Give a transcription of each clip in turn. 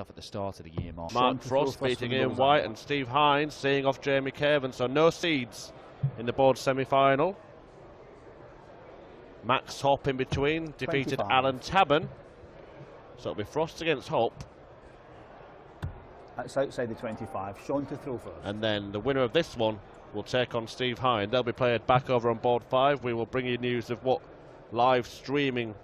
stuff at the start of the year, Mark. Mark Frost beating Ian White and Steve Hines seeing off Jamie Caven, so no seeds in the board semi-final. Max Hopp in between, defeated 25. Alan Tabern. So it'll be Frost against Hopp. That's outside the 25. Sean to throw first. And then the winner of this one will take on Steve Hine. They'll be played back over on board 5. We will bring you news of what live streaming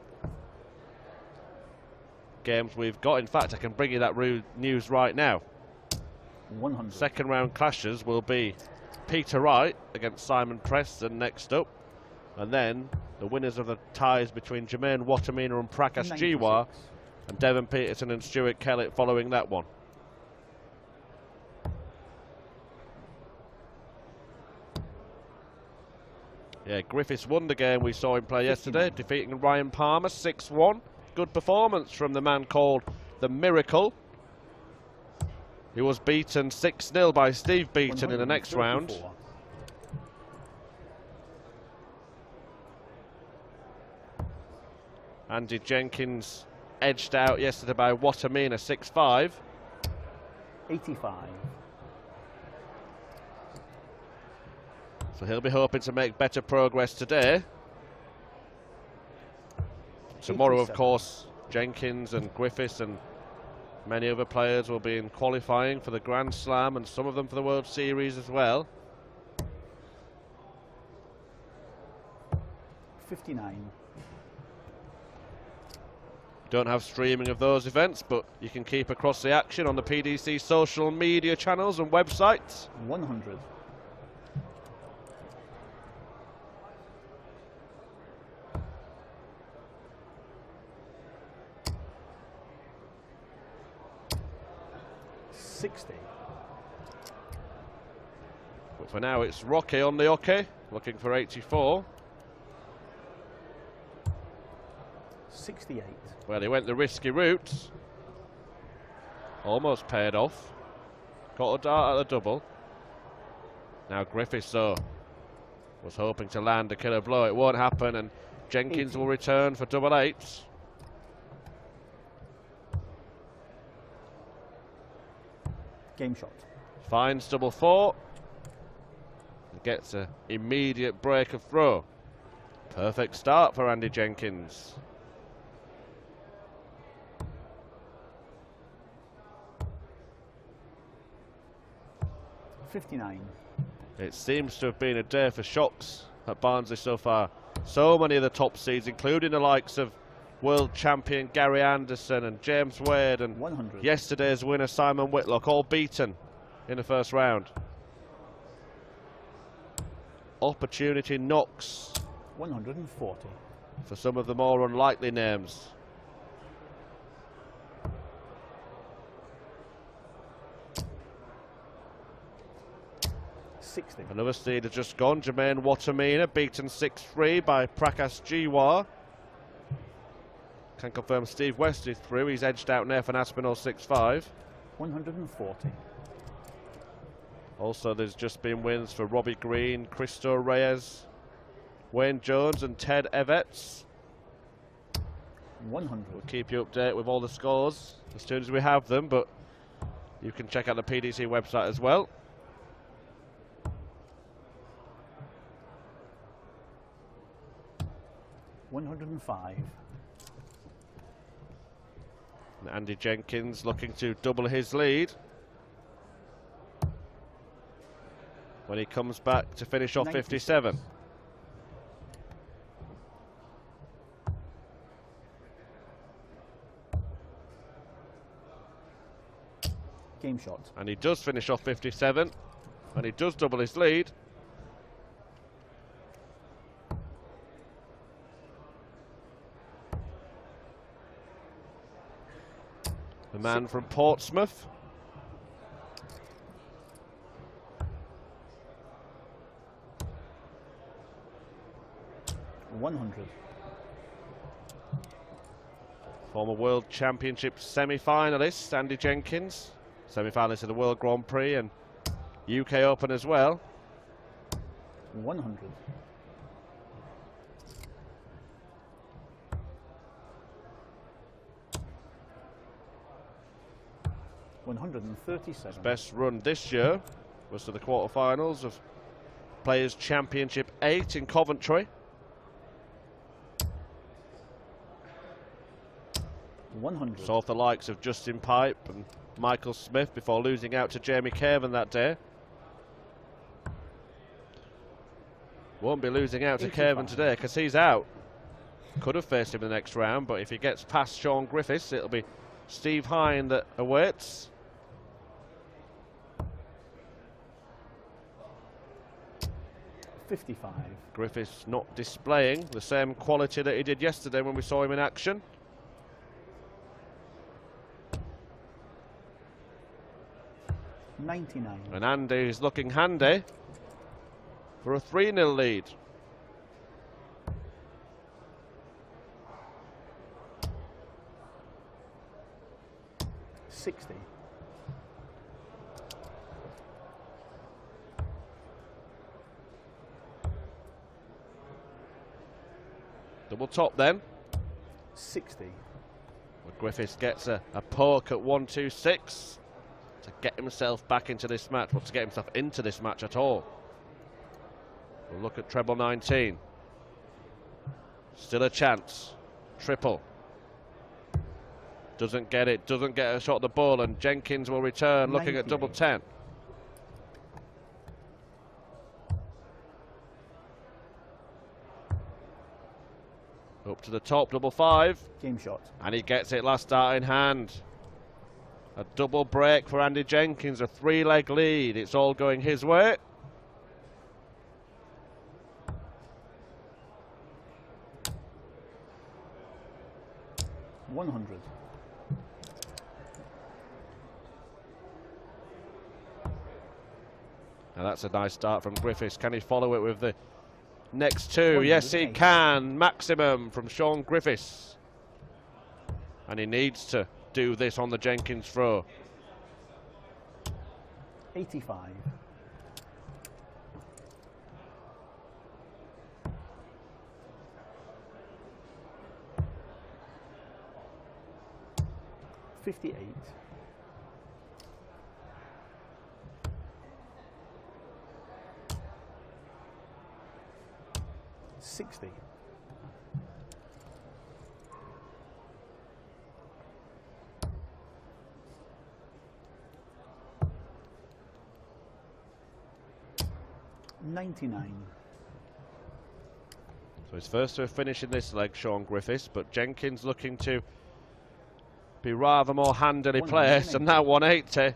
games we've got. In fact, I can bring you that news right now. 100. Second round clashes will be Peter Wright against Simon Preston next up. And then the winners of the ties between Jermaine Watamina and Prakash 96. Jiwa, and Devon Peterson and Stuart Kellett following that one. Yeah, Griffiths won the game we saw him play yesterday, defeating Ryan Palmer 6-1. Good performance from the man called The Miracle. He was beaten 6-0 by Steve Beaton in the next round. Andy Jenkins edged out yesterday by Watamina 6-5. 85. So he'll be hoping to make better progress today. Tomorrow, of course, Jenkins and Griffiths and many other players will be in qualifying for the Grand Slam and some of them for the World Series as well. 59. Don't have streaming of those events, but you can keep across the action on the PDC social media channels and websites. 100. But for now, it's Rocky on the hockey, looking for 84. 68. Well, he went the risky route. Almost paid off. Got a dart at the double. Now Griffiths, though, was hoping to land a killer blow. It won't happen, and Jenkins 80. will return for double eights. Game shot. Finds double 4. Gets an immediate break of throw. Perfect start for Andy Jenkins. $59. It seems to have been a day for shocks at Barnsley so far. So many of the top seeds, including the likes of world champion Gary Anderson and James Wade and 100. Yesterday's winner Simon Whitlock, all beaten in the first round. Opportunity knocks 140. for some of the more unlikely names. Another seed has just gone. Jermaine Watamina beaten 6-3 by Prakash Jiwa. Can confirm Steve West is through. He's edged out Nathan Aspinall 6-5. 140. Also, there's just been wins for Robbie Green, Cristo Reyes, Wayne Jones and Ted Evets. 100. We'll keep you updated with all the scores as soon as we have them, but you can check out the PDC website as well. $105. And Andy Jenkins looking to double his lead when he comes back to finish off 57. Game shot. And he does finish off 57, and he does double his lead. The man from Portsmouth. $100. Former World Championship semi-finalist Andy Jenkins. Semi-finalist of the World Grand Prix and UK Open as well. 100. 137. Best run this year was to the quarterfinals of Players' Championship 8 in Coventry. 100. Saw the likes of Justin Pipe and Michael Smith before losing out to Jamie Caven that day. Won't be losing out to 85. Caven today because he's out. Could have faced him in the next round, but if he gets past Sean Griffiths, it'll be Steve Hine that awaits. $55. Griffiths not displaying the same quality that he did yesterday when we saw him in action. $99. And Andy is looking handy for a 3-0 lead. $60. Double top then. 60. Well, Griffiths gets a poke at 1-2-6 to get himself back into this match, well, to get himself into this match at all. We'll look at treble 19. Still a chance. Triple. Doesn't get it, doesn't get a shot at the ball, and Jenkins will return looking at double 10. Up to the top, double 5. Game shot. And he gets it last start in hand. A double break for Andy Jenkins, a 3-leg lead. It's all going his way. $100. Now that's a nice start from Griffiths. Can he follow it with the next two? Yes, he can. Maximum from Sean Griffiths. And he needs to do this on the Jenkins throw. 85. $58. $60. $99. So his first to finish in this leg, Sean Griffiths, but Jenkins looking to be rather more handily placed, and that 180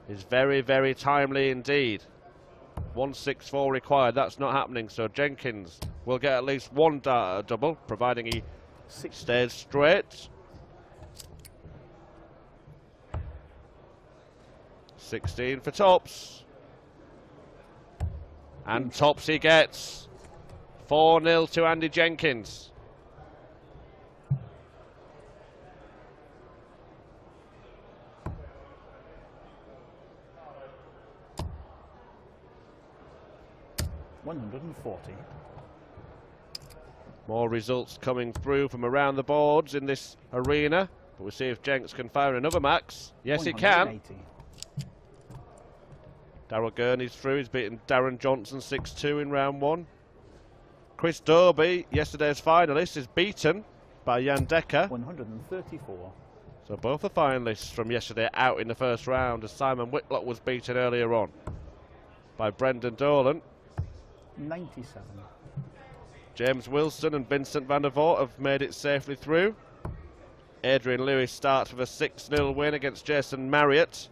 is very, very timely indeed. 164 required, that's not happening, so Jenkins will get at least one double, providing he stays straight. 16 for tops. And tops he gets. 4-0 to Andy Jenkins. $140. More results coming through from around the boards in this arena. But we'll see if Jenks can fire another max. Yes, he can. Darryl Gurney's through. He's beaten Darren Johnson 6-2 in round 1. Chris Dobie, yesterday's finalist, is beaten by Jan Decker. 134. So both the finalists from yesterday out in the first round, as Simon Whitlock was beaten earlier on by Brendan Dolan. 97. James Wilson and Vincent van der Voort have made it safely through. Adrian Lewis starts with a 6-0 win against Jason Marriott.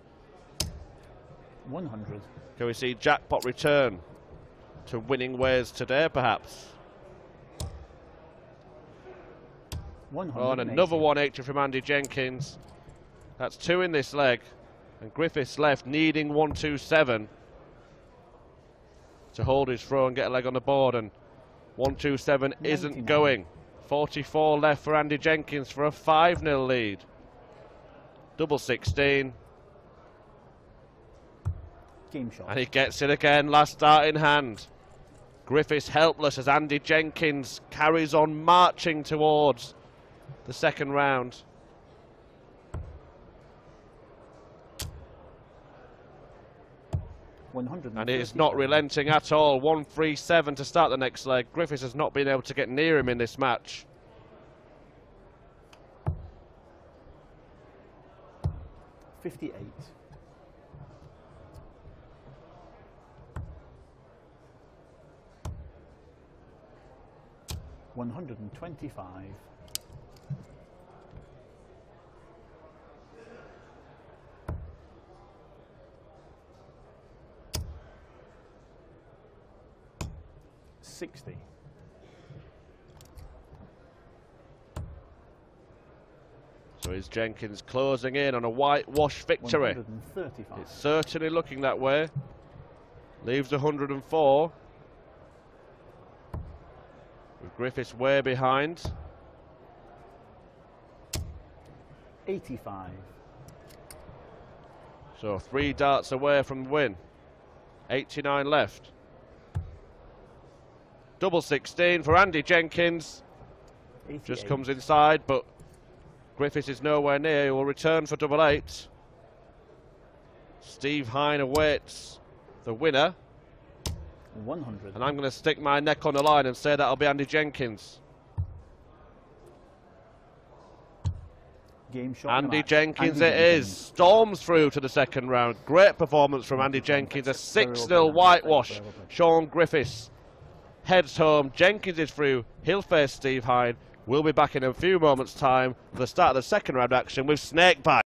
100. Can we see jackpot return to winning ways today, perhaps? Oh, and another 180 from Andy Jenkins. That's 2 in this leg. And Griffiths left needing 127 to hold his throw and get a leg on the board. And 127 isn't going. 44 left for Andy Jenkins for a 5-0 lead. Double 16. Game shot. And he gets it again, last start in hand. Griffiths helpless as Andy Jenkins carries on marching towards the second round. And it is not relenting at all. 1-3-7 to start the next leg. Griffiths has not been able to get near him in this match. $58. $125. $60. So is Jenkins closing in on a whitewash victory? 135. It's certainly looking that way. Leaves 104. With Griffiths way behind. 85. So 3 darts away from the win. 89 left. Double 16 for Andy Jenkins. 88. Just comes inside, but Griffiths is nowhere near. He will return for double 8. Steve Hine awaits the winner. 100. And I'm going to stick my neck on the line and say that'll be Andy Jenkins. Game shot. Andy Jenkins it is. Storms through to the second round. Great performance from Andy Jenkins. A 6-0 whitewash. Sean Griffiths heads home. Jenkins is through. He'll face Steve Hine. We'll be back in a few moments' time for the start of the second round action with Snakebite.